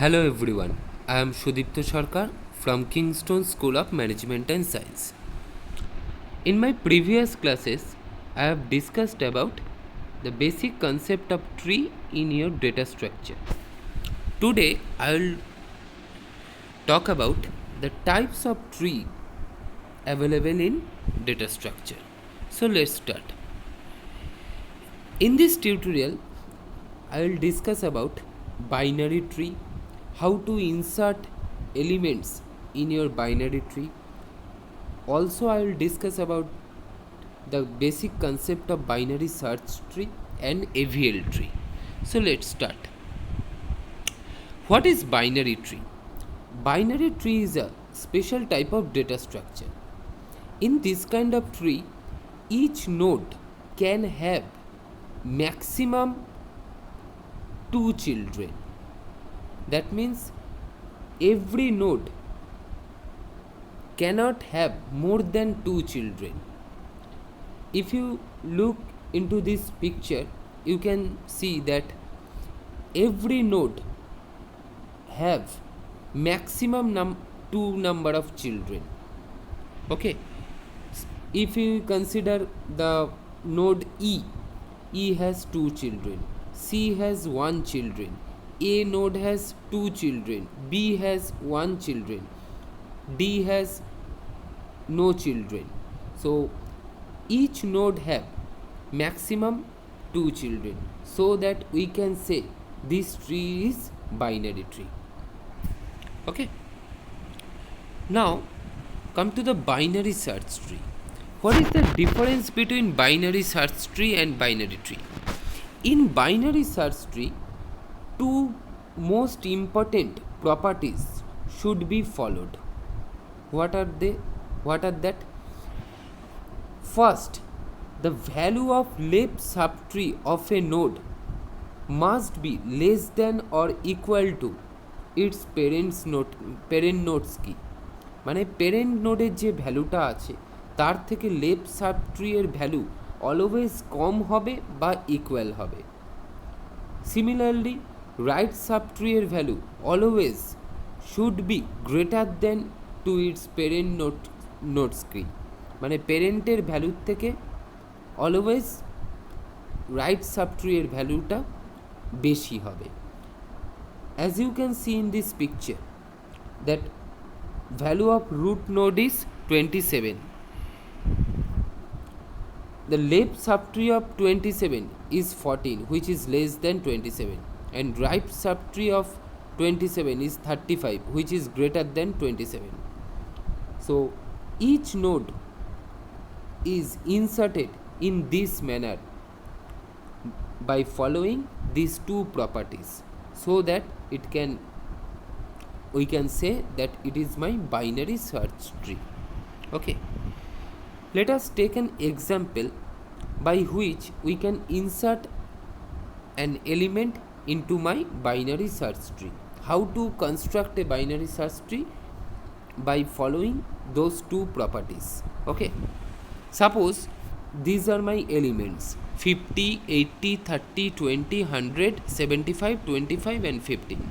Hello everyone, I am Sudipto Sarkar from Kingston School of Management and Science. In my previous classes, I have discussed about the basic concept of tree in your data structure. Today, I will talk about the types of tree available in data structure. So let's start. In this tutorial, I will discuss about binary tree, how to insert elements in your binary tree. Also, I will discuss about the basic concept of binary search tree and AVL tree. So let's start. What is binary tree? Binary tree is a special type of data structure. In this kind of tree, each node can have maximum 2 children. That means every node cannot have more than 2 children. If you look into this picture, you can see that every node have maximum 2 number of children. Okay, if you consider the node E has 2 children, C has 1 children, A node has 2 children, B has 1 children, D has no children. So each node have maximum 2 children, so that we can say this tree is binary tree. Okay, now come to the binary search tree. What is the difference between binary search tree and binary tree? In binary search tree, two most important properties should be followed. What are they? What are that? First, the value of left subtree of a node must be less than or equal to its parent nodes key. মানে parent নোডের যে ভ্যালুটা আছে তার থেকে left subtree এর value always কম হবে বা ইকুয়াল হবে। সিমিলারলি রাইট সাবট্রি এর value always should be greater than to its parent nodes key, মানে প্যারেন্টের ভ্যালুর থেকে অলওয়েজ রাইট সাবট্রি এর ভ্যালুটা বেশি হবে। As you can see in this picture, that value of root node is 27. The left subtree of 27 is 14, which is less than 27, and right subtree of 27 is 35, which is greater than 27. So each node is inserted in this manner by following these two properties, so that we can say that it is my binary search tree. Okay, let us take an example by which we can insert an element into my binary search tree. How to construct a binary search tree? By following those two properties. Okay, suppose these are my elements 50, 80, 30, 20, 100, 75, 25 and 15.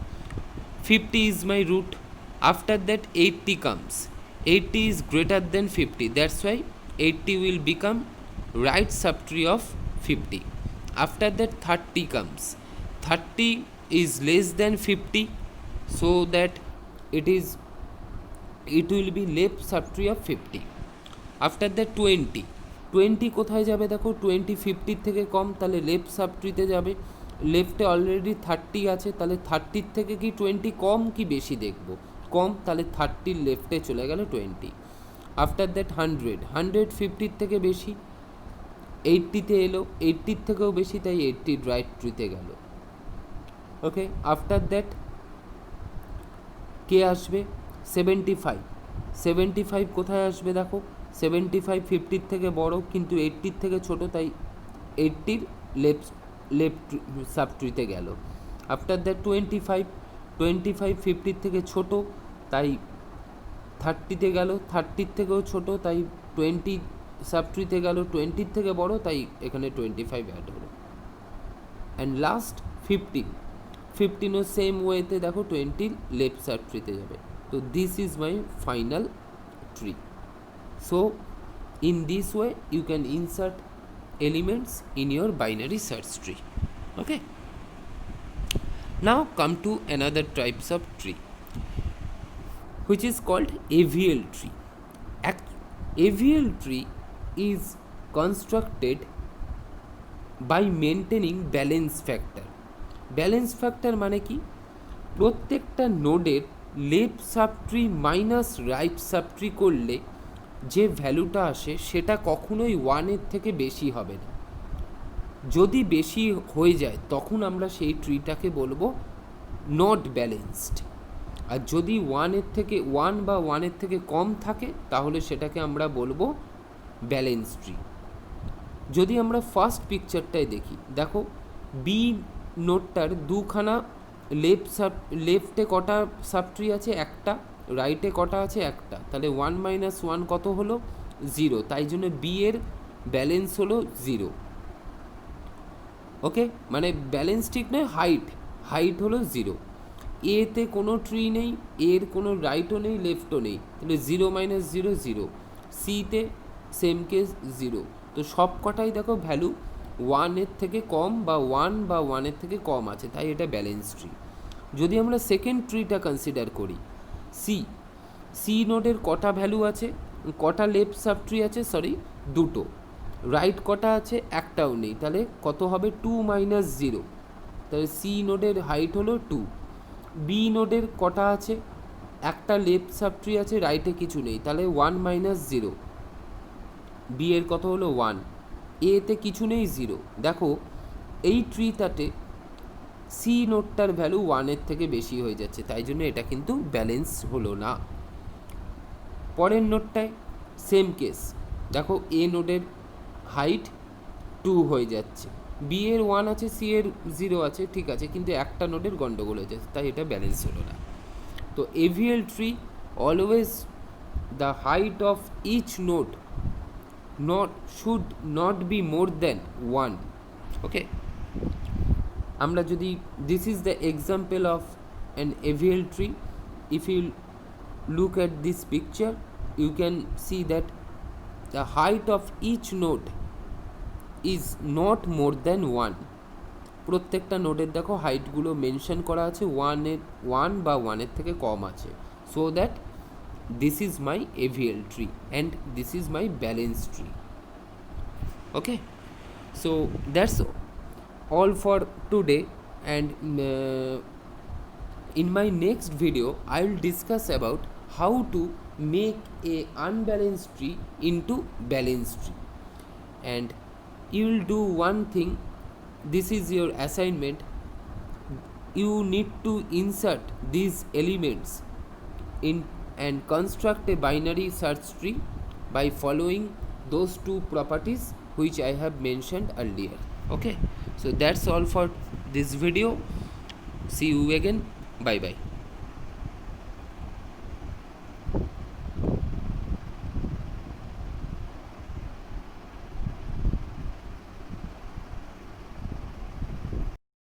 50 is my root. After that 80 comes. 80 is greater than 50. That's why 80 will become right subtree of 50. After that 30 comes. 30 is less than 50, so that it will be left subtree of 50. After that 20 কোথায় যাবে দেখো, 20 50 থেকে কম, তাহলে left সাবট্রিতে যাবে। লেফটে already 30 আছে, তাহলে 30 থেকে কি 20 কম কি বেশি দেখব? কম, তাহলে 30 লেফটে চলে গেল 20। আফটার দ্যাট 100 50 থেকে বেশি, 80তে এলো, 80 থেকেও বেশি, তাই 80 রাইট ট্রিতে গেল। ওকে, আফটার দ্যাট কে আসবে? 75 কোথায় আসবে দেখো, 75 50 থেকে বড় কিন্তু 80 থেকে ছোট, তাই 80 লেফট সাবট্রিতে গেল। আফটার দ্যাট 25 50 থেকে ছোট, তাই 30তে গেল, 30 থেকেও ছোট, তাই 20 সাবট্রিতে গেল, 20 থেকে বড়, তাই এখানে 25 অ্যাড হলো। অ্যান্ড লাস্ট 15 15ও সেম ওয়েতে দেখো 20 লেফট সাব ট্রিতে যাবে। তো this is my final tree. So in this way you can insert elements in your binary search tree. Okay, now come to another types of tree which is called AVL tree. AVL tree is constructed by maintaining balance factor. Balance factor মানে কি? প্রত্যেকটা নোডের left subtree minus right subtree করলে যে ভ্যালুটা আসে সেটা কখনোই 1-এর থেকে বেশি হবে না। যদি বেশি হয়ে যায় তখন আমরা সেই ট্রিটাকে বলবো নট ব্যালেন্সড, আর যদি 1-এর থেকে 1 বা 1-এর থেকে কম থাকে তাহলে সেটাকে আমরা বলবো ব্যালেন্স ট্রি। যদি আমরা ফার্স্ট পিকচারটায় দেখি, দেখো বি নোটটার দুখানা লেফটে কটা সাবট্রি আছে? একটা। রাইটে কটা আছে? একটা। তাহলে 1 - 1 কত হলো? 0। তাই জন্য বি এর ব্যালেন্স হলো 0। ওকে, মানে ব্যালেন্স ঠিক নয়, হাইট হলো 0। এতে কোনো ট্রি নেই, এর কোনো রাইটও নেই, লেফটও নেই, তাহলে 0 - 0 0। সিতে সেম কেস 0। তো সব কটাই দেখো ভ্যালু 1-এর থেকে কম বা 1-এর থেকে কম আছে, তাই এটা ব্যালেন্স ট্রি। যদি আমরা সেকেন্ড ট্রিটা কনসিডার করি, সি নোডের কটা ভ্যালু আছে? কটা লেফট সাব ট্রি আছে? সরি, দুটো। রাইট কটা আছে? একটাও নেই, তাহলে কত হবে? 2 - 0। তাহলে সি নোডের হাইট হলো 2। বি নোডের কটা আছে? একটা লেফট সাব ট্রি আছে, রাইটে কিছু নেই, তাহলে 1 - 0। বি এর কত হলো? 1। এতে কিছু নেই, 0। দেখো এই ট্রিটাতে সি নোটটার ভ্যালু 1-এর থেকে বেশি হয়ে যাচ্ছে, তাই জন্য এটা কিন্তু ব্যালেন্স হলো না। পরের নোটটায় সেম কেস, দেখো এ নোডের হাইট 2 হয়ে যাচ্ছে, বি এর 1 আছে, সি এর 0 আছে, ঠিক আছে, কিন্তু একটা নোডের গন্ডগোল হয়ে যাচ্ছে, তাই এটা ব্যালেন্স হলো না। তো AVL tree always the height of each node should not be more than 1. Okay, আমরা যদি this is the example of an AVL tree. If you look at this picture you can see that the height of each node is not more than 1. প্রত্যেকটা নোডের দেখো হাইটগুলো mention করা আছে, 1 বা 1-এর থেকে কম আছে, so that this is my AVL tree and this is my balance tree. Okay, so that's all for today, and in my next video I will discuss about how to make a unbalanced tree into balanced tree. And you will do one thing, this is your assignment. You need to insert these elements in and construct a binary search tree by following those two properties which I have mentioned earlier. Okay, so that's all for this video. See you again. Bye bye.